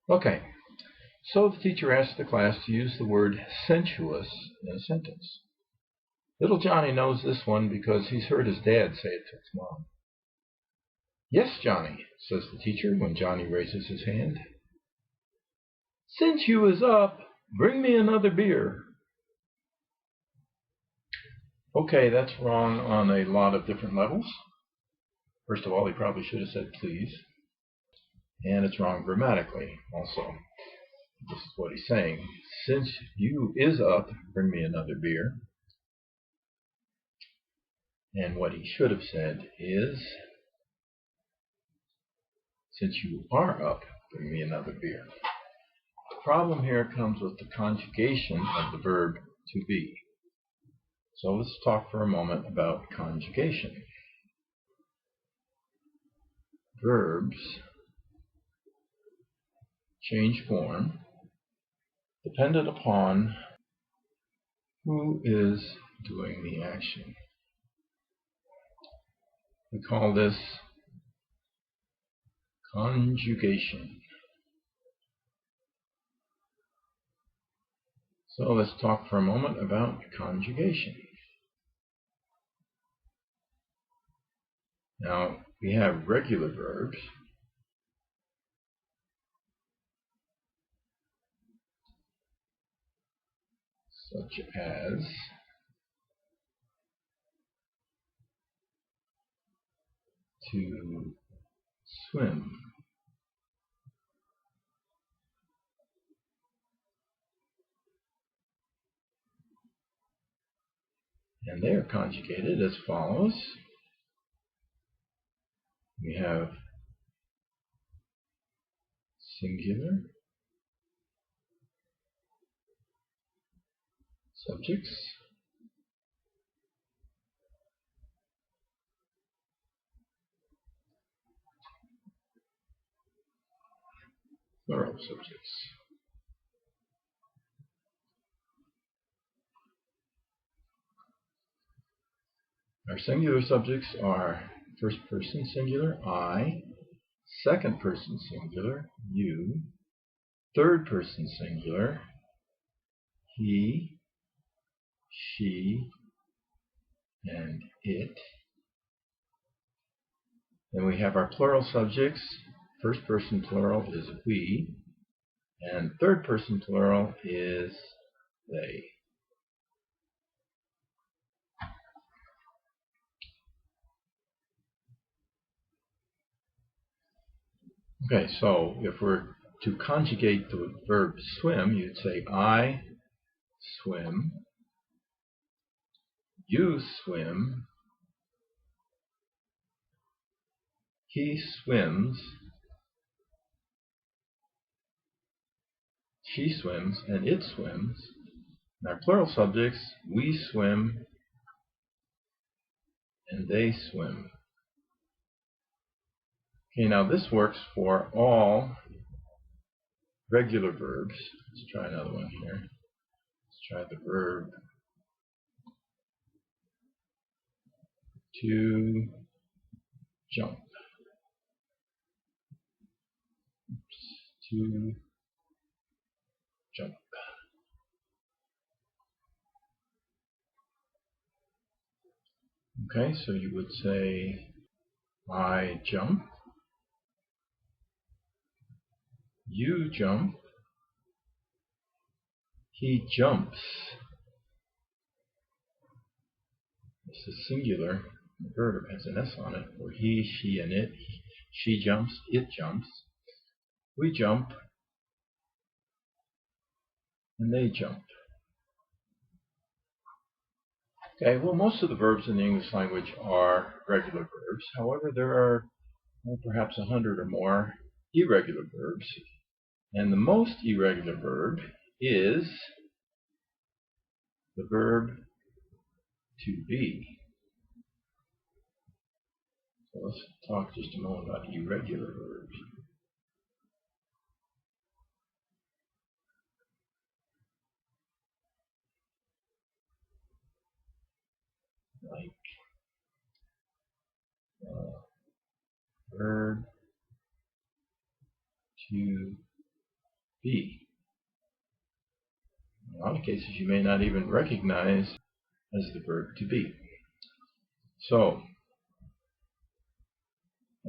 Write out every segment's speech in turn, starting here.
Okay, so the teacher asked the class to use the word sensuous in a sentence. Little Johnny knows this one because he's heard his dad say it to his mom. "Yes, Johnny," says the teacher when Johnny raises his hand. "Since you is up, bring me another beer." Okay, that's wrong on a lot of different levels. First of all, he probably should have said please. And it's wrong grammatically also. This is what he's saying. Since you is up, bring me another beer. And what he should have said is, since you are up, bring me another beer. The problem here comes with the conjugation of the verb to be. So let's talk for a moment about conjugation. Verbs change form dependent upon who is doing the action. We call this conjugation. So let's talk for a moment about conjugation. Now, we have regular verbs, such as to swim, and they are conjugated as follows. We have singular subjects, plural subjects. Our singular subjects are first person singular, I, second person singular, you, third person singular, he, she, and it. Then we have our plural subjects. First person plural is we, and third person plural is they. Okay, so if we're to conjugate the verb swim, you'd say I swim, you swim, he swims, she swims, and it swims. And our plural subjects, we swim, and they swim. Okay, now this works for all regular verbs. Let's try another one here. Let's try the verb to jump. To jump. Okay, so you would say I jump, you jump, he jumps. This is singular. The verb has an S on it, or he, she, and it. She jumps, it jumps. We jump, and they jump. Okay, well, most of the verbs in the English language are regular verbs. However, there are perhaps 100 or more irregular verbs. And the most irregular verb is the verb to be. So let's talk just a moment about irregular verbs. Like verb to be. In a lot of cases, you may not even recognize as the verb to be. So,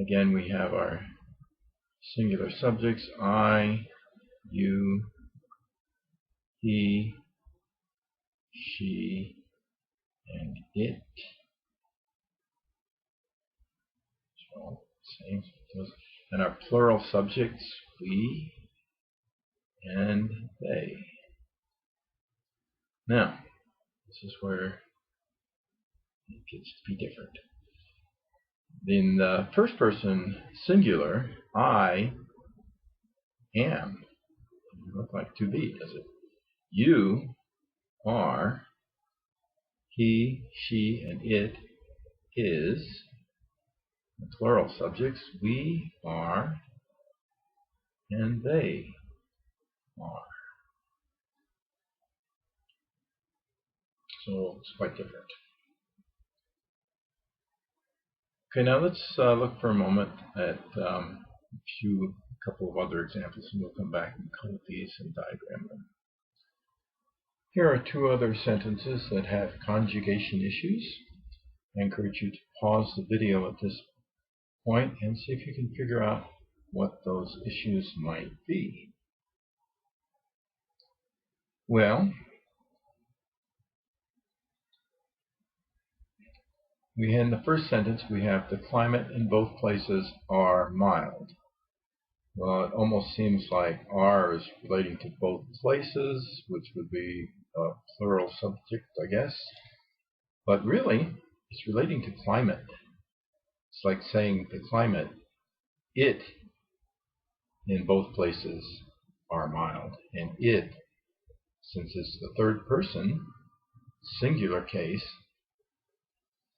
again, we have our singular subjects, I, you, he, she, and it. So, same. And our plural subjects, we and they. Now, this is where it gets to be different. In the first person singular, I am. Doesn't look like to be, does it? You are. He, she, and it is. The plural subjects, we are and they are. So it's quite different. Okay, now let's look for a moment at a couple of other examples, and we'll come back and code these and diagram them. Here are two other sentences that have conjugation issues. I encourage you to pause the video at this point and see if you can figure out what those issues might be. Well, in the first sentence we have the climate in both places are mild. Well, it almost seems like are is relating to both places, which would be a plural subject, I guess. But really, it's relating to climate. It's like saying the climate, it in both places are mild. And it, since it's the third person singular case,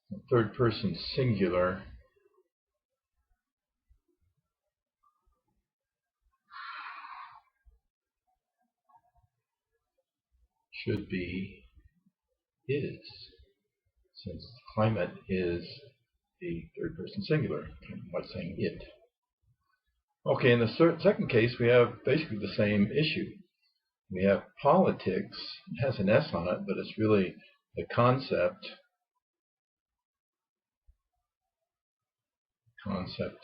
the third person singular should be is, since climate is the third person singular, like saying it. Okay, in the second case, we have basically the same issue. We have politics. It has an S on it, but it's really the concept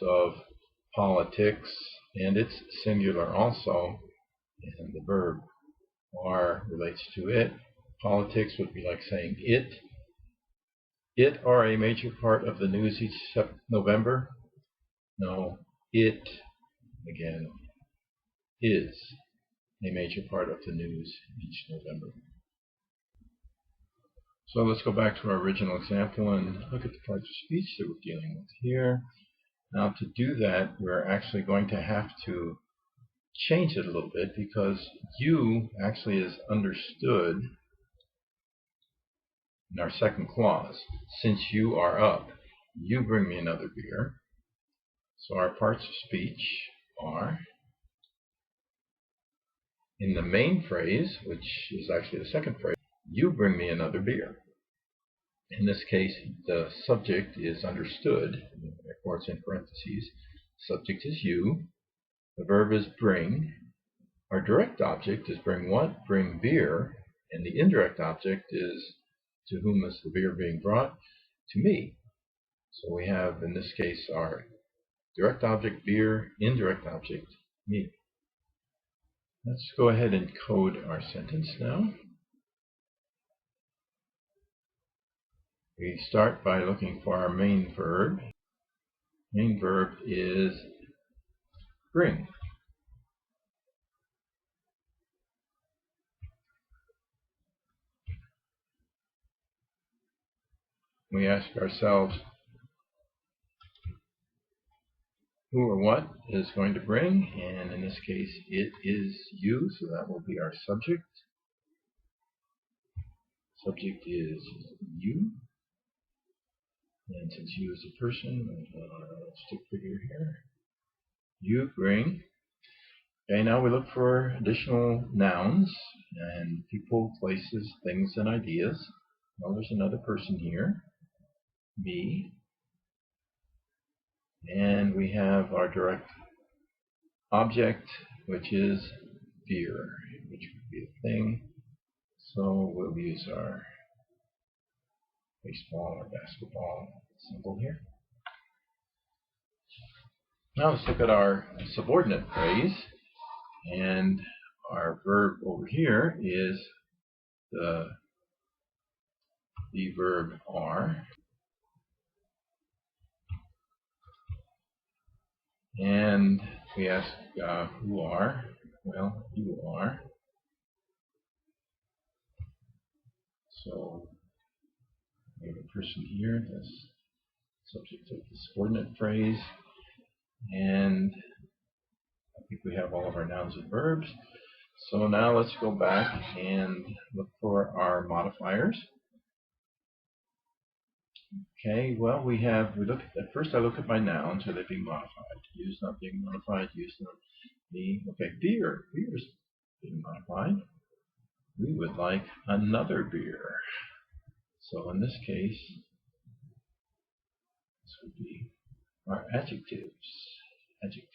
of politics, and it's singular also, and the verb are relates to it. Politics would be like saying it. It are a major part of the news each November. No, it, again, is a major part of the news each November. So let's go back to our original example and look at the parts of speech that we're dealing with here. Now, to do that, we're actually going to have to change it a little bit, because you actually is understood in our second clause. Since you are up, you bring me another beer. So our parts of speech are, in the main phrase, which is actually the second phrase, you bring me another beer. In this case, the subject is understood, therefore it's in parentheses. Subject is you. The verb is bring. Our direct object is bring what? Bring beer. And the indirect object is, to whom is the beer being brought? To me. So we have, in this case, our direct object, beer, indirect object, me. Let's go ahead and code our sentence now. We start by looking for our main verb. Main verb is bring. We ask ourselves, who or what is going to bring? And in this case, it is you, so that will be our subject. Subject is you. And since you is a person, let's stick figure here. You bring. Okay, now we look for additional nouns and people, places, things, and ideas. Well, there's another person here, me. And we have our direct object, which is beer, which would be a thing. So we'll use our baseball or basketball symbol here. Now let's look at our subordinate phrase, and our verb over here is the verb are, and we ask who are. Well, you are. So we have a person here that's subject of the subordinate phrase, and I think we have all of our nouns and verbs. So now let's go back and look for our modifiers. Okay, well first I look at my nouns. Are they being modified? Use, not being modified, use, not being. Okay, beer. Beer is being modified. We would like another beer. So in this case, this would be our adjectives. Adjective.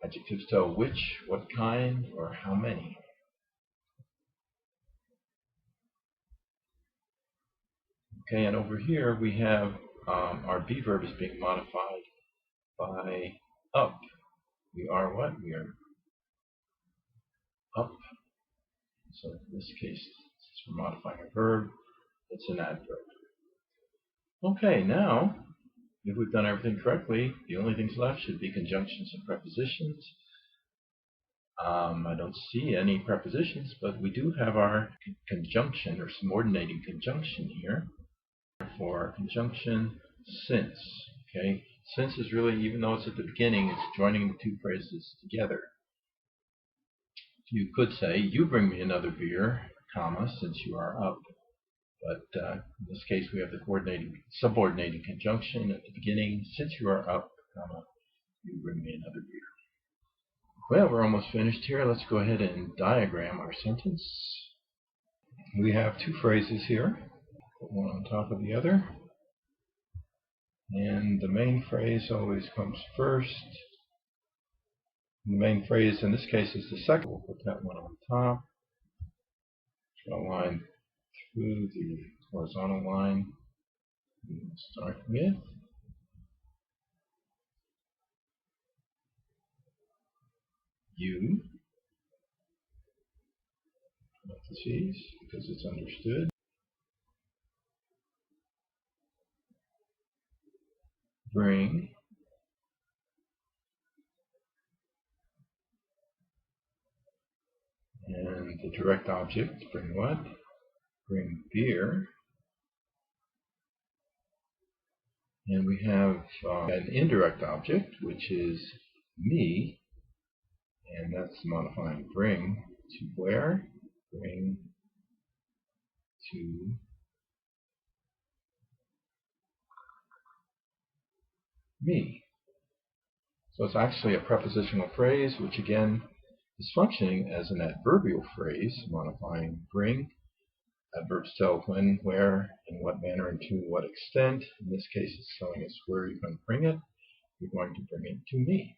Adjectives tell which, what kind, or how many. Okay, and over here we have our be verb is being modified by up. We are what? We are up. So in this case, since we're modifying a verb, it's an adverb. Okay, now, if we've done everything correctly, the only things left should be conjunctions and prepositions. I don't see any prepositions, but we do have our conjunction or subordinating conjunction here. For our conjunction, since. Okay, since is really, even though it's at the beginning, it's joining the two phrases together. You could say, you bring me another beer, comma, since you are up. But in this case, we have the subordinating conjunction at the beginning, since you are up, comma, you bring me another beer. Well, we're almost finished here. Let's go ahead and diagram our sentence. We have two phrases here. Put one on top of the other. And the main phrase always comes first. The main phrase in this case is the second. We'll put that one on top. Draw a line through the horizontal line. We'll start with you. Parentheses, because it's understood. Bring. And the direct object, bring what? Bring beer. And we have an indirect object, which is me, and that's modifying bring to where? Bring to me. So it's actually a prepositional phrase, which again is functioning as an adverbial phrase, modifying bring. Adverbs tell when, where, in what manner, and to what extent. In this case, it's telling us where you're going to bring it. You're going to bring it to me.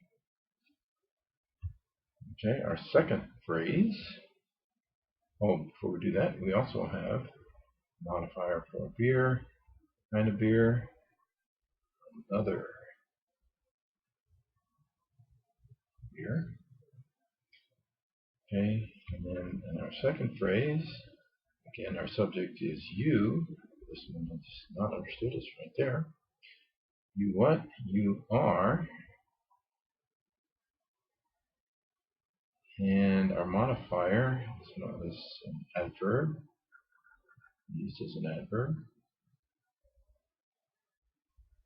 Okay, our second phrase. Oh, before we do that, we also have a modifier for beer, kind of beer, another beer. Okay, and then in our second phrase, again, our subject is you. This one is not understood, it's right there. You what? You are. And our modifier is an adverb, used as an adverb.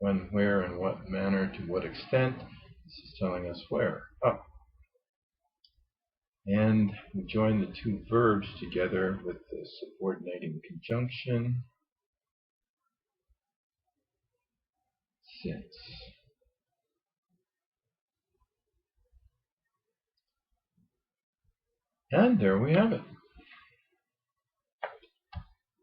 When, where, in what manner, to what extent. This is telling us where. Up. And we join the two verbs together with the subordinating conjunction, since. And there we have it.